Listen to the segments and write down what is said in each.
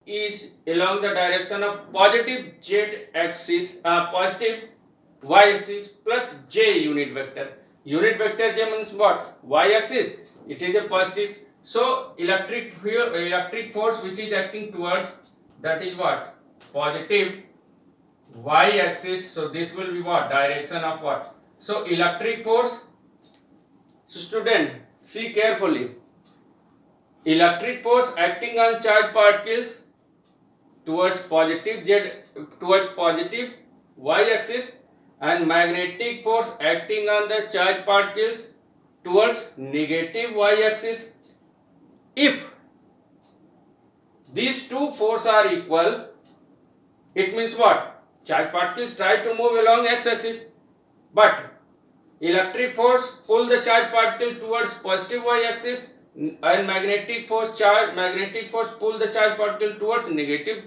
is along the direction of positive z axis, positive y axis plus j unit vector. Unit vector j means what? Y axis. It is a positive. So electric force which is acting towards, that is what? Positive y axis. So this will be what? Direction of what? So electric force. So student, see carefully. Electric force acting on charged particles towards positive y axis, and magnetic force acting on the charged particles towards negative y axis. If these two forces are equal, it means what? Charged particles try to move along x axis, but electric force pull the charged particle towards positive y axis, and magnetic force pull the charged particle towards negative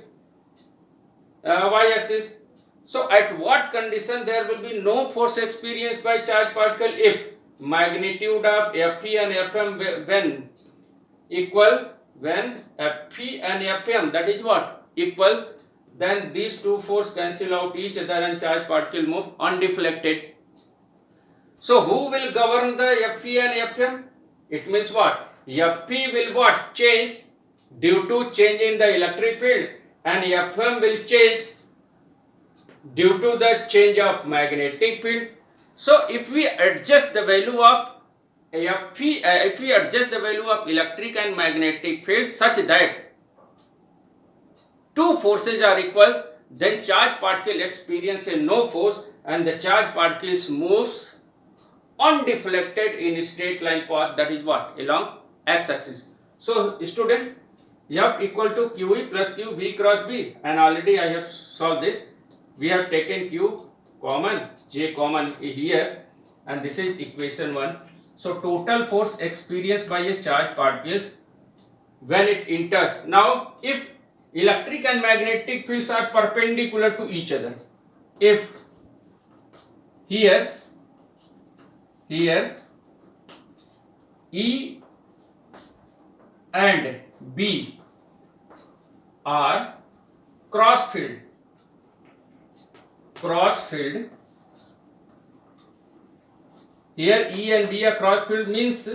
y axis. So at what condition there will be no force experienced by charged particle? If magnitude of Fe and Fm when equal, when Fe and Fm, that is what? Equal, then these two forces cancel out each other and charged particle move undeflected. So who will govern the Fe and Fm? It means what? Fe will what? Change due to change in the electric field, and Fm will change due to the change of magnetic field. So if we adjust the value of Fe, if we adjust the value of electric and magnetic field such that two forces are equal, then charged particle experiences no force and the charged particles moves undeflected in straight line path, that is what? Along x axis. So student, F equal to QE plus Q V cross B, and already I have solved this. We have taken Q common, J common here, and this is equation 1. So total force experienced by a charged particles when it enters. Now if electric and magnetic fields are perpendicular to each other, if here E and B are cross filled, here E and B are cross filled means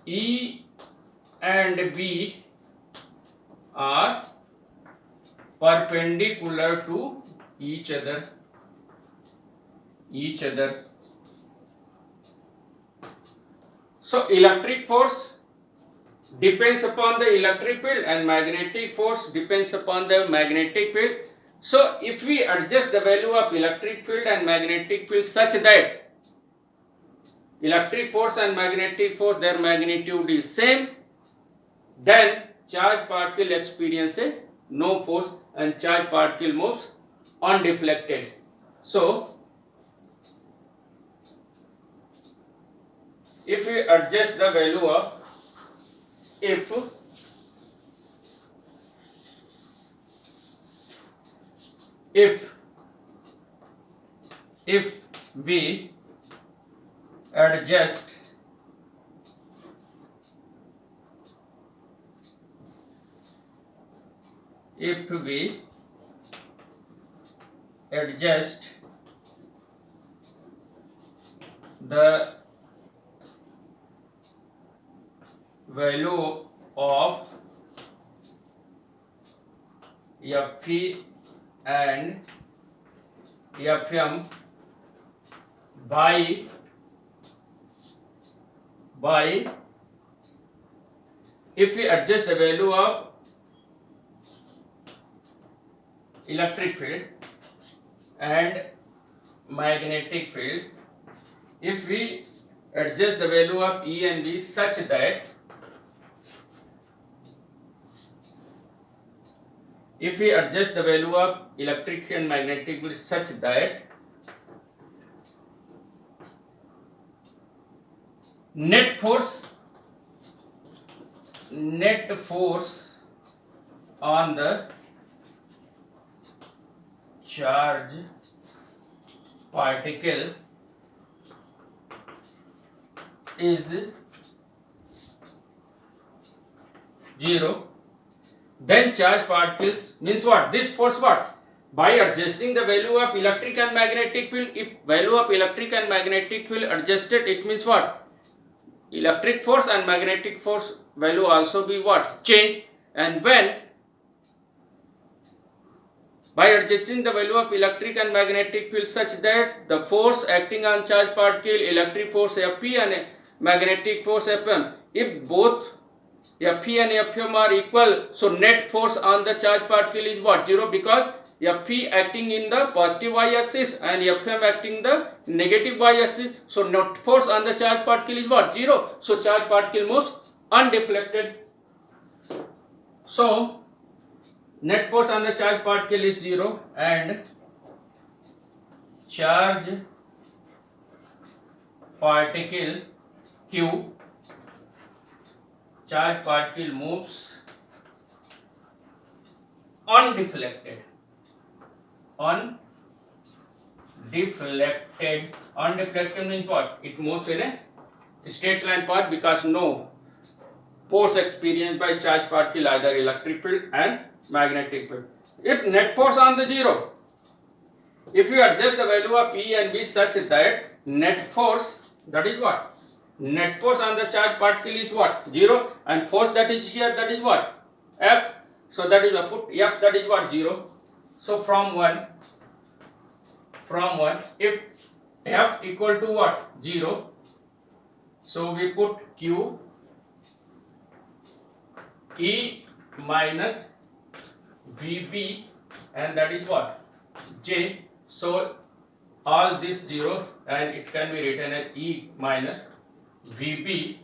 E and B are perpendicular to each other. So electric force depends upon the electric field and magnetic force depends upon the magnetic field. So if we adjust the value of electric field and magnetic field such that electric force and magnetic force, their magnitude is same, then charged particle experiences no force and charged particle moves undeflected. So if we adjust the value of, if we adjust the value of Fe and Fm by if we adjust the value of electric field and magnetic field, if we adjust the value of E and B such that electric and magnetic field such that net force on the charge particle is 0. Then charge particles means what? This force what? By adjusting the value of electric and magnetic field, if value of electric and magnetic field adjusted, it means what? Electric force and magnetic force value also be what? Change. And when by adjusting the value of electric and magnetic field such that the force acting on charged particle, electric force Fp and magnetic force Fm, if both Fe and Fm are equal, so net force on the charged particle is what? 0, because Fe acting in the positive y-axis and Fm acting the negative y-axis. So net force on the charged particle is what? 0. So charged particle moves undeflected. So net force on the charged particle is 0 and charge particle Q, charged particle moves undeflected. Undeflected means what? It moves in a straight line path because no force experienced by charged particle, either electric field and magnetic field. If net force on the 0, if you adjust the value of E and V such that net force, that is what? Net force on the charged particle is what? 0, and force that is here, that is what? F. So that is put F, that is what? 0. So from 1, if F equal to what? 0. So we put Q E minus VB, and that is what? J. So all this 0 and it can be written as E minus VB.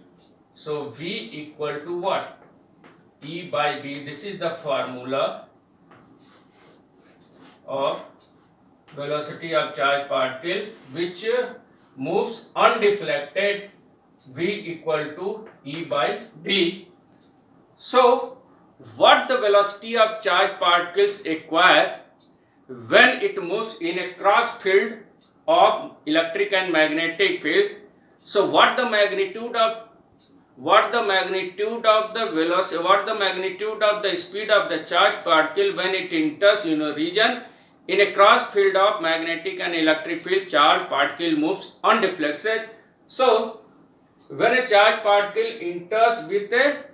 So V equal to what? E by B. This is the formula of velocity of charged particle which moves undeflected. V equal to E by B. So what the velocity of charged particles acquire when it moves in a cross field of electric and magnetic field? So what the magnitude of the velocity, what the magnitude of the speed of the charged particle when it enters in a region in a cross field of magnetic and electric field, charged particle moves undeflected. So when a charged particle enters with a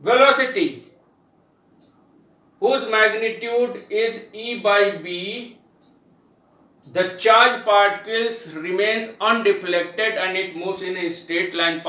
velocity whose magnitude is E by B, the charged particles remains undeflected and it moves in a straight line path.